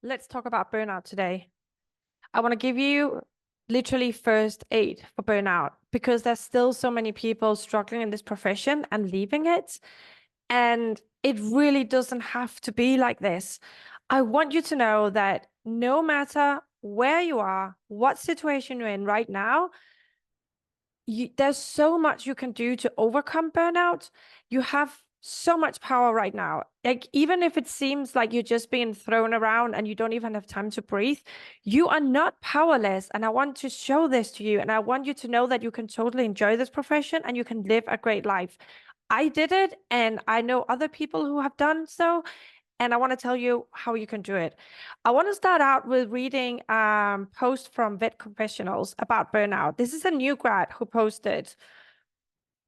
Let's talk about burnout today. I want to give you literally first aid for burnout because there's still so many people struggling in this profession and leaving it. And it really doesn't have to be like this. I want you to know that no matter where you are, what situation you're in right now, there's so much you can do to overcome burnout. You have so much power right now. Like, even if it seems like you're just being thrown around and you don't even have time to breathe, you are not powerless. And I want to show this to you. And I want you to know that you can totally enjoy this profession and you can live a great life. I did it, and I know other people who have done so, and I want to tell you how you can do it. I want to start out with reading a post from Vet Confessionals about burnout. This is a new grad who posted,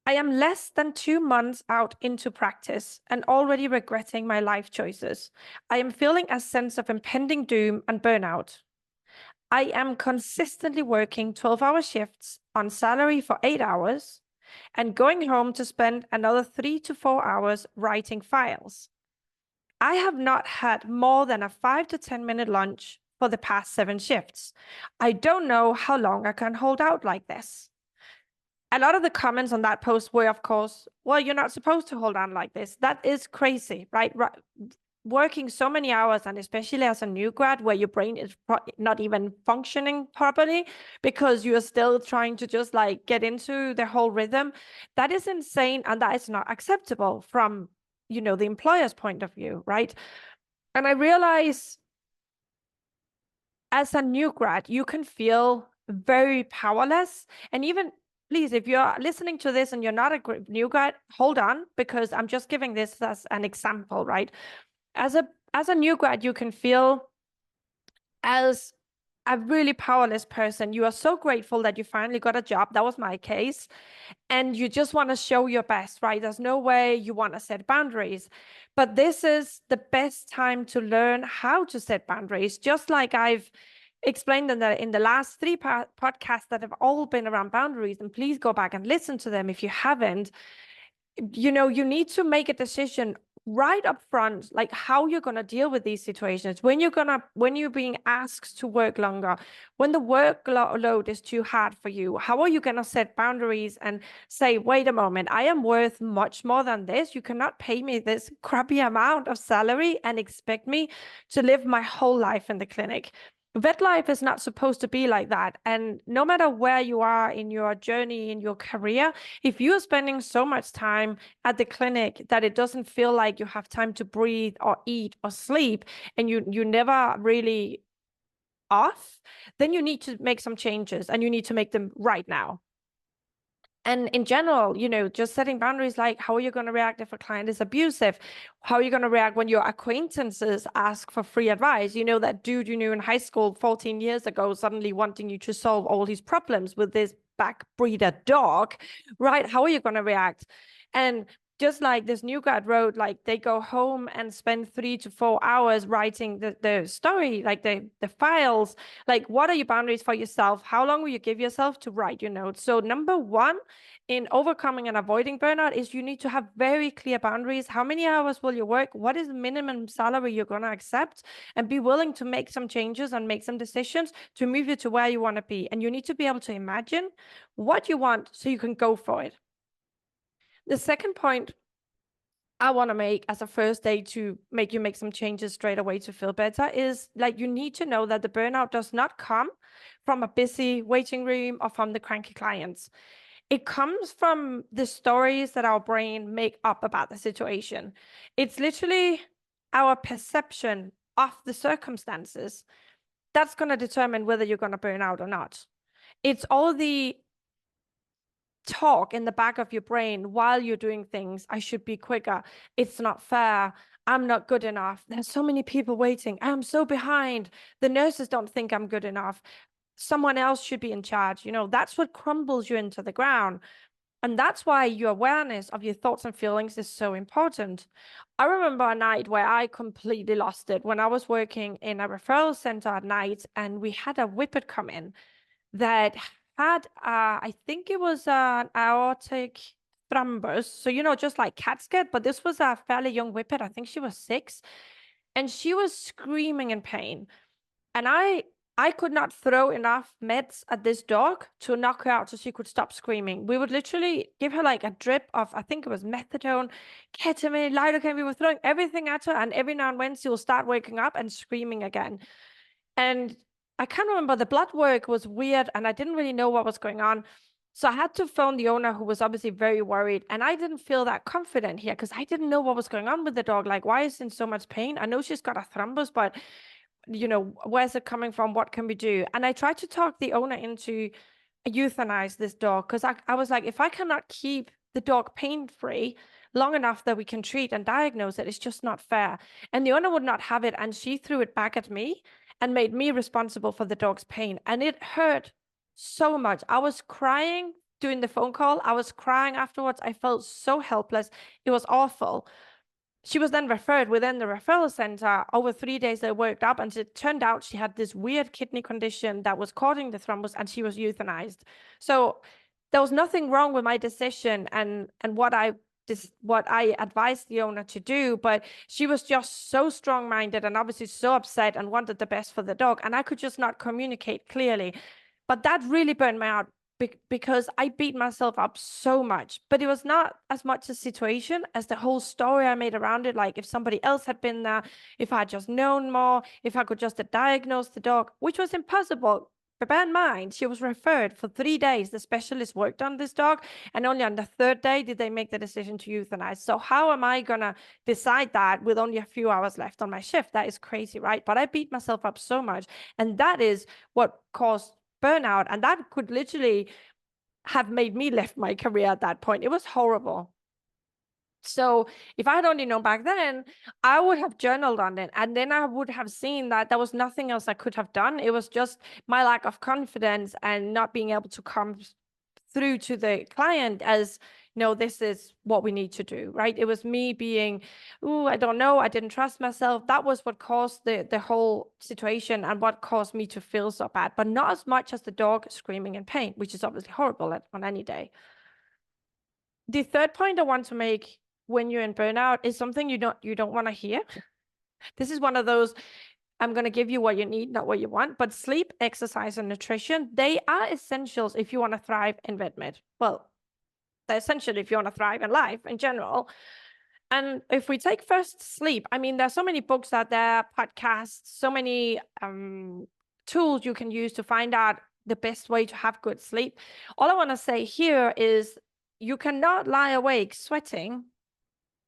I am less than 2 months out into practice and already regretting my life choices. I am feeling a sense of impending doom and burnout. I am consistently working 12-hour shifts on salary for 8 hours and going home to spend another 3 to 4 hours writing files. I have not had more than a 5 to 10 minute lunch for the past 7 shifts. I don't know how long I can hold out like this. A lot of the comments on that post were, of course, well, you're not supposed to hold on like this. That is crazy, right? Working so many hours, and especially as a new grad where your brain is not even functioning properly because you are still trying to just like get into the whole rhythm, that is insane, and that is not acceptable from the employer's point of view, right? And I realize as a new grad, you can feel very powerless. And even, please, if you're listening to this and you're not a new grad, hold on, because I'm just giving this as an example, right? As a new grad, you can feel as a really powerless person. You are so grateful that you finally got a job. That was my case. And you just want to show your best, right? There's no way you want to set boundaries. But this is the best time to learn how to set boundaries, just like I've explained in the last three podcasts that have all been around boundaries. And please go back and listen to them if you haven't. You need to make a decision right up front, like how you're going to deal with these situations, when you're being asked to work longer, when the workload is too hard for you. How are you going to set boundaries and say, wait a moment, I am worth much more than this. You cannot pay me this crappy amount of salary and expect me to live my whole life in the clinic. Vet life is not supposed to be like that. And no matter where you are in your journey, in your career, if you're spending so much time at the clinic that it doesn't feel like you have time to breathe or eat or sleep, and you never really off, then you need to make some changes, and you need to make them right now. And in general, just setting boundaries, like how are you going to react if a client is abusive? How are you going to react when your acquaintances ask for free advice? That dude you knew in high school 14 years ago suddenly wanting you to solve all his problems with this back breeder dog, right? How are you going to react? And just like this new grad wrote, like they go home and spend 3 to 4 hours writing the story, like the files. Like, what are your boundaries for yourself? How long will you give yourself to write your notes? So number one in overcoming and avoiding burnout is you need to have very clear boundaries. How many hours will you work? What is the minimum salary you're going to accept? And be willing to make some changes and make some decisions to move you to where you want to be. And you need to be able to imagine what you want so you can go for it. The second point I want to make as a first day to make you make some changes straight away to feel better is, like, you need to know that the burnout does not come from a busy waiting room or from the cranky clients. It comes from the stories that our brain make up about the situation. It's literally our perception of the circumstances that's going to determine whether you're going to burn out or not. It's all the talk in the back of your brain while you're doing things. I should be quicker. It's not fair. I'm not good enough. There's so many people waiting. I'm so behind. The nurses don't think I'm good enough. Someone else should be in charge. That's what crumbles you into the ground. And that's why your awareness of your thoughts and feelings is so important. I remember a night where I completely lost it when I was working in a referral center at night, and we had a whippet come in that had, I think it was an aortic thrombus. So, just like cats get, but this was a fairly young whippet. I think she was 6. and she was screaming in pain. And I could not throw enough meds at this dog to knock her out so she could stop screaming. We would literally give her like a drip of, I think it was methadone, ketamine, lidocaine. We were throwing everything at her, and every now and then she will start waking up and screaming again. And I can't remember, the blood work was weird and I didn't really know what was going on. So I had to phone the owner, who was obviously very worried. And I didn't feel that confident here because I didn't know what was going on with the dog. Like, why is she in so much pain? I know she's got a thrombus, but where's it coming from? What can we do? And I tried to talk the owner into euthanize this dog because I was like, if I cannot keep the dog pain-free long enough that we can treat and diagnose it, it's just not fair. And the owner would not have it. And she threw it back at me and made me responsible for the dog's pain. And it hurt so much. I was crying during the phone call. I was crying afterwards. I felt so helpless. It was awful. She was then referred within the referral center. Over 3 days, they worked up, and it turned out she had this weird kidney condition that was causing the thrombus, and she was euthanized. So there was nothing wrong with my decision and what I advised the owner to do, but she was just so strong-minded and obviously so upset and wanted the best for the dog, and I could just not communicate clearly. But that really burned me out because I beat myself up so much. But it was not as much a situation as the whole story I made around it. Like, if somebody else had been there, if I had just known more, if I could just diagnose the dog, which was impossible. But bear in mind, she was referred for 3 days. The specialist worked on this dog, and only on the third day did they make the decision to euthanize. So how am I gonna decide that with only a few hours left on my shift? That is crazy, right? But I beat myself up so much, and that is what caused burnout. And that could literally have made me left my career at that point. It was horrible. So if I had only known back then, I would have journaled on it. And then I would have seen that there was nothing else I could have done. It was just my lack of confidence and not being able to come through to the client as, no, this is what we need to do, right? It was me being, oh, I don't know, I didn't trust myself. That was what caused the whole situation and what caused me to feel so bad, but not as much as the dog screaming in pain, which is obviously horrible on any day. The third point I want to make when you're in burnout is something you don't want to hear. This is one of those, I'm going to give you what you need, not what you want. But sleep, exercise, and nutrition, they are essentials if you want to thrive in VetMed. Well, they're essential if you want to thrive in life in general. And if we take first sleep, I mean, there's so many books out there, podcasts, so many tools you can use to find out the best way to have good sleep. All I want to say here is you cannot lie awake sweating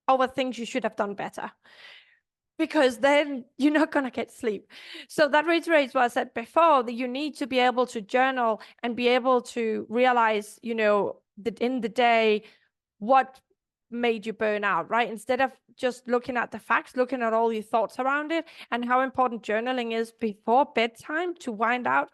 over things you should have done better, because then you're not going to get sleep. So that reiterates what I said before, that you need to be able to journal and be able to realize, that in the day, what made you burn out, right? Instead of just looking at the facts, looking at all your thoughts around it, and how important journaling is before bedtime to wind out.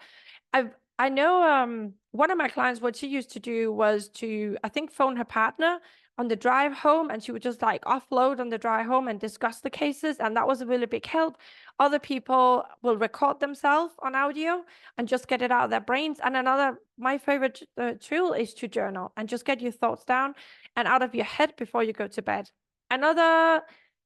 I know one of my clients, what she used to do was to, I think, phone her partner on the drive home, and she would just like offload on the drive home and discuss the cases, and that was a really big help. Other people will record themselves on audio and just get it out of their brains. And my favorite tool is to journal and just get your thoughts down and out of your head before you go to bed. Another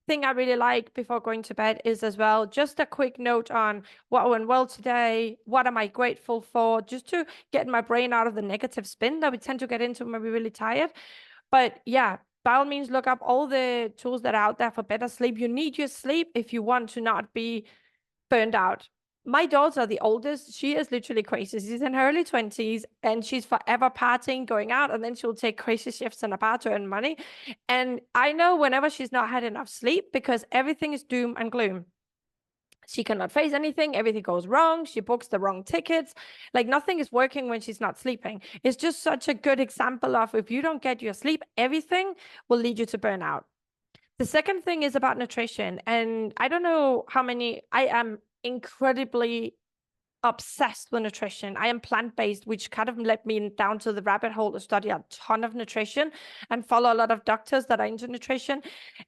thing I really like before going to bed is as well just a quick note on what went well today, what am I grateful for, just to get my brain out of the negative spin that we tend to get into when we're really tired. But yeah, by all means, look up all the tools that are out there for better sleep. You need your sleep if you want to not be burned out. My daughter, the oldest, she is literally crazy. She's in her early 20s and she's forever partying, going out, and then she'll take crazy shifts in a bar to earn money. And I know whenever she's not had enough sleep, because everything is doom and gloom. She cannot face anything. Everything goes wrong. She books the wrong tickets. Like, nothing is working when she's not sleeping. It's just such a good example of, if you don't get your sleep, everything will lead you to burnout. The second thing is about nutrition. And I don't know how many, I am incredibly obsessed with nutrition. I am plant-based, which kind of led me down to the rabbit hole to study a ton of nutrition and follow a lot of doctors that are into nutrition.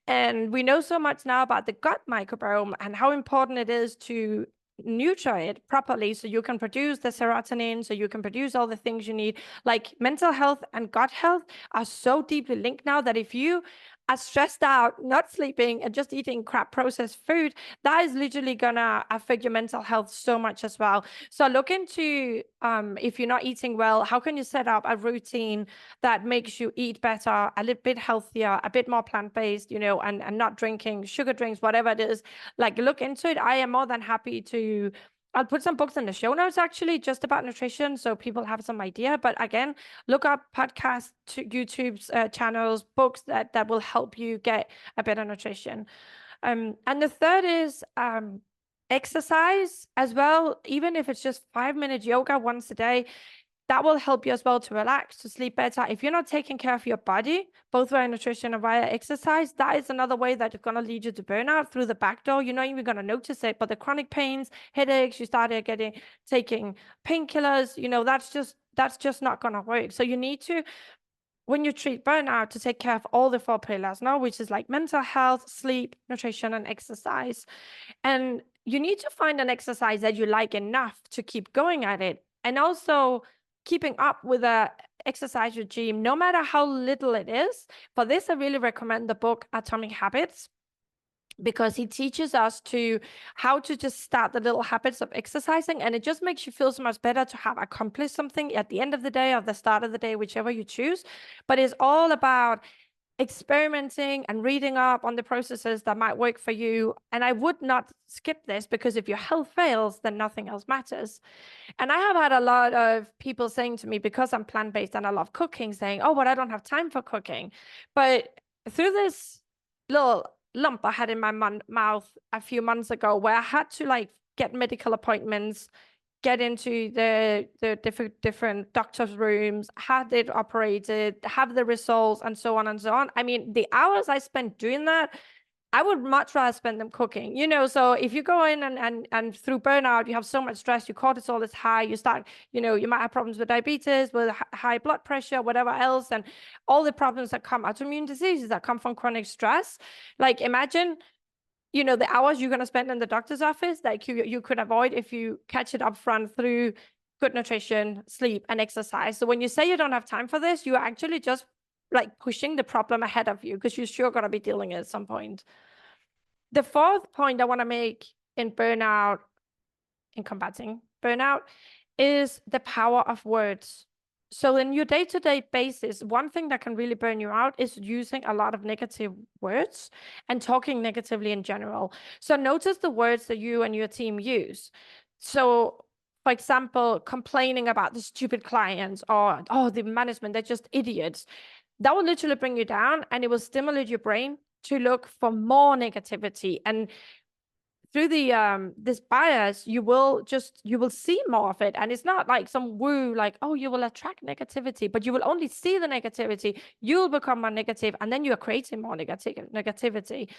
And we know so much now about the gut microbiome and how important it is to nurture it properly so you can produce the serotonin, so you can produce all the things you need. Like, mental health and gut health are so deeply linked now that if you are stressed out, not sleeping, and just eating crap processed food, that is literally gonna affect your mental health so much as well. So look into if you're not eating well, how can you set up a routine that makes you eat better, a little bit healthier, a bit more plant-based, you know, and not drinking sugar drinks, whatever it is. Like, look into it. I am more than happy to. I'll put some books in the show notes actually, just about nutrition, so people have some idea. But again, look up podcasts, YouTube's channels, books that will help you get a better nutrition. And the third is exercise as well. Even if it's just 5-minute yoga once a day, that will help you as well to relax, to sleep better. If you're not taking care of your body, both via nutrition and via exercise, that is another way that it's going to lead you to burnout through the back door. You're not even going to notice it, but the chronic pains, headaches, you started taking painkillers, you know, that's just not going to work. So you need to, when you treat burnout, to take care of all the 4 pillars now, which is like mental health, sleep, nutrition, and exercise. And you need to find an exercise that you like enough to keep going at it. And also keeping up with a exercise regime, no matter how little it is. For this, I really recommend the book Atomic Habits, because he teaches us how to just start the little habits of exercising, and it just makes you feel so much better to have accomplished something at the end of the day or the start of the day, whichever you choose. But it's all about experimenting and reading up on the processes that might work for you. And I would not skip this, because if your health fails, then nothing else matters. And I have had a lot of people saying to me, because I'm plant-based and I love cooking, saying, oh, but I don't have time for cooking. But through this little lump I had in my mouth a few months ago, where I had to like get medical appointments, get into the different doctor's rooms, have it operated, have the results, and so on and so on. I mean, the hours I spent doing that, I would much rather spend them cooking, you know. So if you go in and through burnout, you have so much stress, your cortisol is high, you start, you know, you might have problems with diabetes, with high blood pressure, whatever else, and all the problems that come, autoimmune diseases that come from chronic stress. Like, imagine, you know, the hours you're going to spend in the doctor's office that you could avoid if you catch it up front through good nutrition, sleep, and exercise. So when you say you don't have time for this, you're actually just like pushing the problem ahead of you, because you're sure going to be dealing it at some point. The fourth point I want to make in burnout, in combating burnout, is the power of words. So in your day-to-day basis, one thing that can really burn you out is using a lot of negative words and talking negatively in general. So notice the words that you and your team use. So, for example, complaining about the stupid clients, or, oh, the management, they're just idiots. That will literally bring you down, and it will stimulate your brain to look for more negativity. And through the this bias, you will see more of it. And it's not like some woo, like, oh, you will attract negativity, but you will only see the negativity. You'll become more negative, and then you are creating more negativity.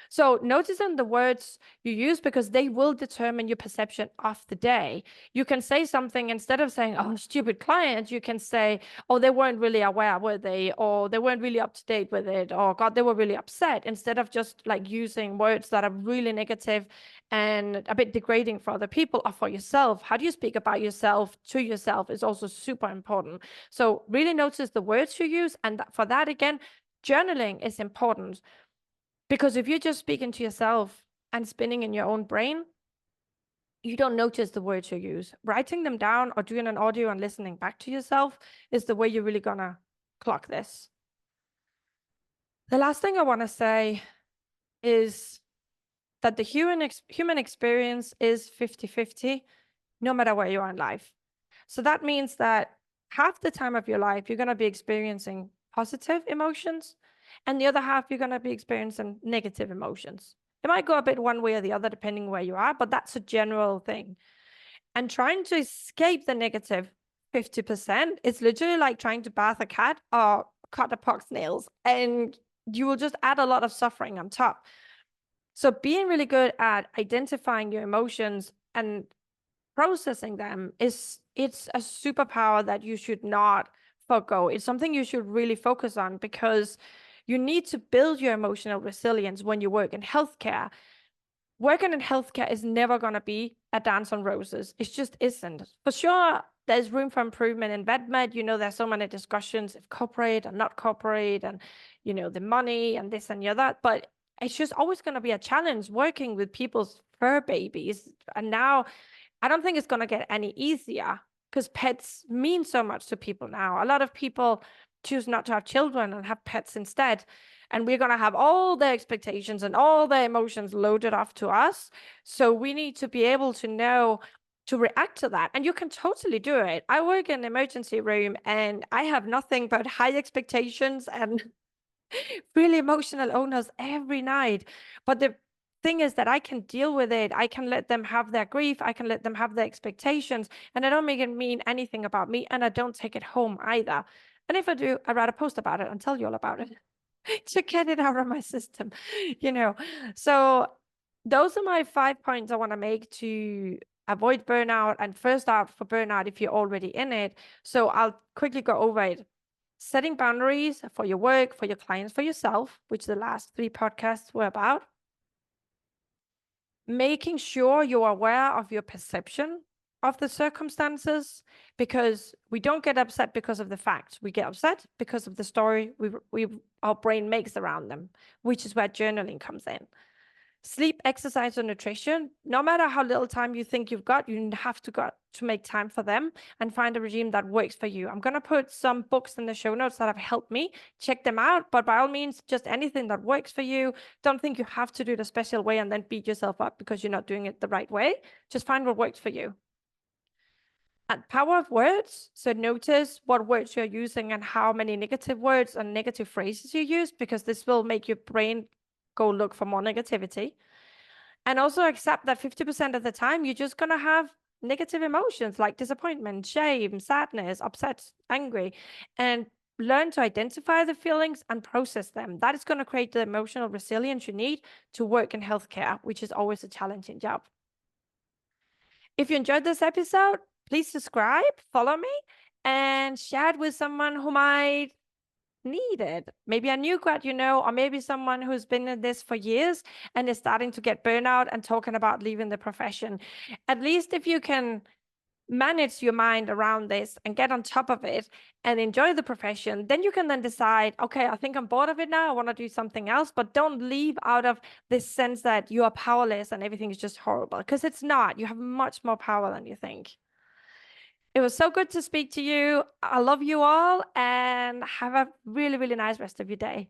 So noticing the words you use, because they will determine your perception of the day. You can say something, instead of saying, oh, stupid client, you can say, oh, they weren't really aware, were they? Or they weren't really up to date with it. Or, God, they were really upset. Instead of just like using words that are really negative and a bit degrading for other people or for yourself. How do you speak about yourself to yourself is also super important. So really notice the words you use. And for that, again, journaling is important. Because if you're just speaking to yourself and spinning in your own brain, you don't notice the words you use. Writing them down or doing an audio and listening back to yourself is the way you're really gonna clock this. The last thing I want to say is that the human experience is 50-50, no matter where you are in life. So that means that half the time of your life, you're going to be experiencing positive emotions, and the other half, you're going to be experiencing negative emotions. It might go a bit one way or the other, depending where you are, but that's a general thing. And trying to escape the negative 50% is literally like trying to bath a cat or cut a pox nails, and you will just add a lot of suffering on top. So being really good at identifying your emotions and processing them it's a superpower that you should not forgo. It's something you should really focus on, because you need to build your emotional resilience when you work in healthcare. Working in healthcare is never going to be a dance on roses. It just isn't. For sure, there's room for improvement in VetMed. There's so many discussions if corporate and not corporate, and the money and this and that. But it's just always going to be a challenge working with people's fur babies. And now I don't think it's going to get any easier, because pets mean so much to people now. A lot of people choose not to have children and have pets instead. And we're going to have all the expectations and all the emotions loaded off to us. So we need to be able to know to react to that. And you can totally do it. I work in an emergency room and I have nothing but high expectations and really emotional owners every night. But the thing is that I can deal with it. I can let them have their grief. I can let them have their expectations. And I don't make it mean anything about me. And I don't take it home either. And if I do, I'd rather post about it and tell you all about it to get it out of my system, So those are my 5 points I want to make to avoid burnout and first out for burnout if you're already in it. So I'll quickly go over it. Setting boundaries for your work, for your clients, for yourself, which the last 3 podcasts were about. Making sure you're aware of your perception of the circumstances, because we don't get upset because of the facts. We get upset because of the story our brain makes around them, which is where journaling comes in. Sleep, exercise, or nutrition, no matter how little time you think you've got, you have to make time for them and find a regime that works for you. I'm going to put some books in the show notes that have helped me. Check them out. But by all means, just anything that works for you. Don't think you have to do it a special way and then beat yourself up because you're not doing it the right way. Just find what works for you. And power of words. So notice what words you're using and how many negative words and negative phrases you use, because this will make your brain go look for more negativity. And also accept that 50% of the time, you're just going to have negative emotions like disappointment, shame, sadness, upset, angry, and learn to identify the feelings and process them. That is going to create the emotional resilience you need to work in healthcare, which is always a challenging job. If you enjoyed this episode, please subscribe, follow me, and share it with someone who might need it. Maybe a new grad, or maybe someone who's been in this for years and is starting to get burnout and talking about leaving the profession. At least if you can manage your mind around this and get on top of it and enjoy the profession, then you can then decide, okay, I think I'm bored of it now. I want to do something else. But don't leave out of this sense that you are powerless and everything is just horrible, because it's not. You have much more power than you think. It was so good to speak to you. I love you all, and have a really, really nice rest of your day.